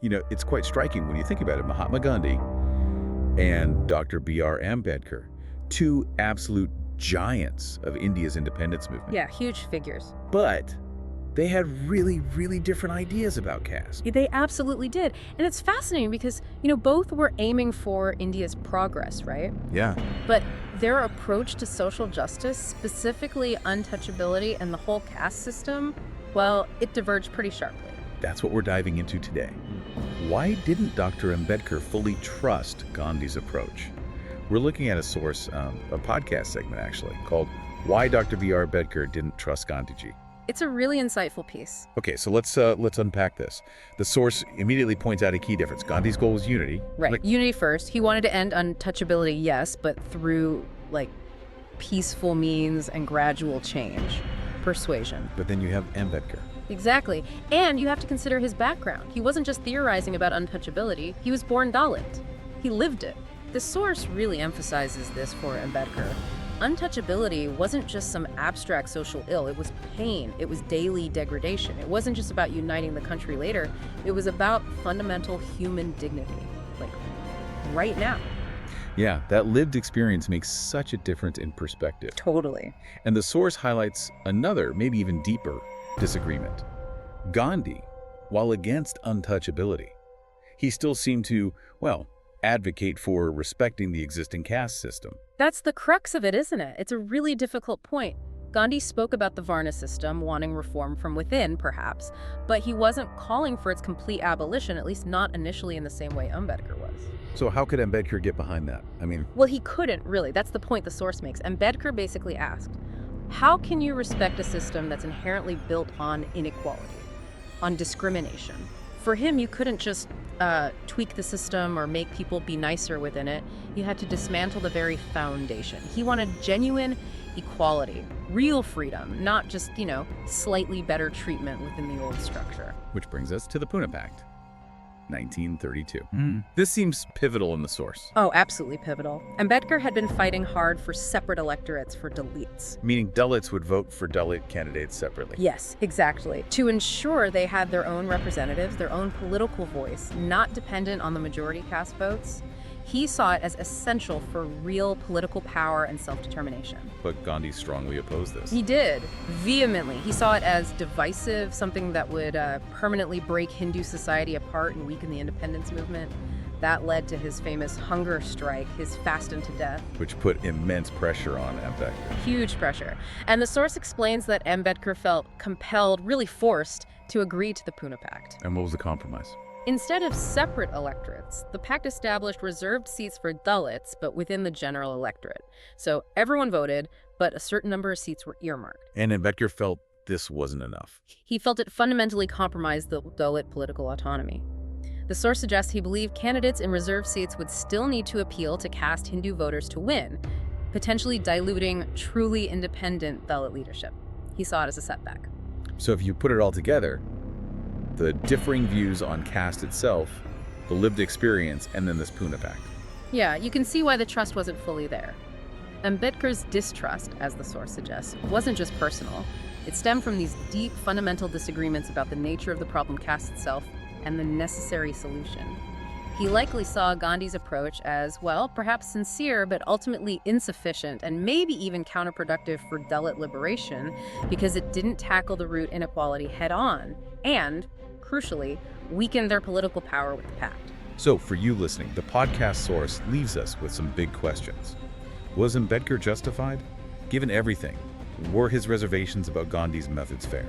It's quite striking when you think about it. Mahatma Gandhi and Dr. B.R. Ambedkar, two absolute giants of India's independence movement. Yeah, huge figures. But they had really, really different ideas about caste. They absolutely did. And it's fascinating because, both were aiming for India's progress, right? Yeah. But their approach to social justice, specifically untouchability and the whole caste system, well, it diverged pretty sharply. That's what we're diving into today. Why didn't Dr. Ambedkar fully trust Gandhi's approach? We're looking at a source, a podcast segment actually, called Why Dr. B.R. Ambedkar Didn't Trust Gandhiji. It's a really insightful piece. Okay, so let's unpack this. The source immediately points out a key difference. Gandhi's goal was unity. Right, unity first. He wanted to end untouchability, yes, but through, peaceful means and gradual change. Persuasion. But then you have Ambedkar. Exactly. And you have to consider his background. He wasn't just theorizing about untouchability. He was born Dalit. He lived it. The source really emphasizes this for Ambedkar. Untouchability wasn't just some abstract social ill. It was pain. It was daily degradation. It wasn't just about uniting the country later. It was about fundamental human dignity, right now. Yeah, that lived experience makes such a difference in perspective. Totally. And the source highlights another, maybe even deeper, disagreement. Gandhi, while against untouchability, he still seemed to, advocate for respecting the existing caste system. That's the crux of it, isn't it? It's a really difficult point. Gandhi spoke about the Varna system, wanting reform from within, perhaps, but he wasn't calling for its complete abolition, at least not initially in the same way Ambedkar was. So how could Ambedkar get behind that? Well, he couldn't, really. That's the point the source makes. Ambedkar basically asked, how can you respect a system that's inherently built on inequality, on discrimination? For him, you couldn't just tweak the system or make people be nicer within it. You had to dismantle the very foundation. He wanted genuine equality, real freedom, not just, slightly better treatment within the old structure. Which brings us to the Poona Pact, 1932. This seems pivotal in the source. Oh, absolutely pivotal. Ambedkar had been fighting hard for separate electorates for Dalits. Meaning Dalits would vote for Dalit candidates separately. Yes, exactly. To ensure they had their own representatives, their own political voice, not dependent on the majority caste votes. He saw it as essential for real political power and self-determination. But Gandhi strongly opposed this. He did, vehemently. He saw it as divisive, something that would permanently break Hindu society apart and weaken the independence movement. That led to his famous hunger strike, his fasten to death. Which put immense pressure on Ambedkar. Huge pressure. And the source explains that Ambedkar felt compelled, really forced, to agree to the Poona Pact. And what was the compromise? Instead of separate electorates, the pact established reserved seats for Dalits, but within the general electorate. So everyone voted, but a certain number of seats were earmarked. And Ambedkar felt this wasn't enough. He felt it fundamentally compromised the Dalit political autonomy. The source suggests he believed candidates in reserved seats would still need to appeal to caste Hindu voters to win, potentially diluting truly independent Dalit leadership. He saw it as a setback. So if you put it all together, the differing views on caste itself, the lived experience, and then this Poona Pact. Yeah, you can see why the trust wasn't fully there. Ambedkar's distrust, as the source suggests, wasn't just personal. It stemmed from these deep, fundamental disagreements about the nature of the problem caste itself and the necessary solution. He likely saw Gandhi's approach as, perhaps sincere, but ultimately insufficient and maybe even counterproductive for Dalit liberation because it didn't tackle the root inequality head-on and, crucially, weakened their political power with the pact. So, for you listening, the podcast source leaves us with some big questions. Was Ambedkar justified? Given everything, were his reservations about Gandhi's methods fair?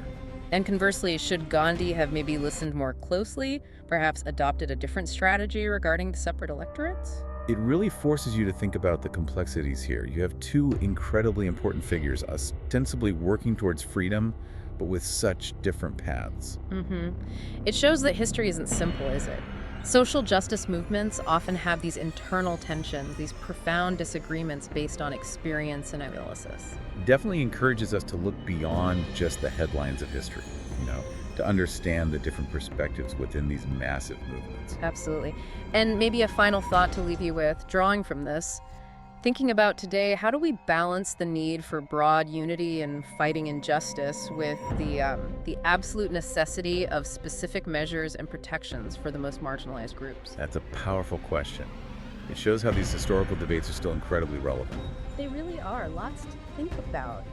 And conversely, should Gandhi have maybe listened more closely, perhaps adopted a different strategy regarding the separate electorates? It really forces you to think about the complexities here. You have two incredibly important figures, ostensibly working towards freedom, but with such different paths. It shows that history isn't simple, is it? Social justice movements often have these internal tensions, these profound disagreements based on experience and analysis. Definitely encourages us to look beyond just the headlines of history, to understand the different perspectives within these massive movements. Absolutely. And maybe a final thought to leave you with, drawing from this, Thinking about today, how do we balance the need for broad unity and fighting injustice with the absolute necessity of specific measures and protections for the most marginalized groups? That's a powerful question. It shows how these historical debates are still incredibly relevant. They really are. Lots to think about.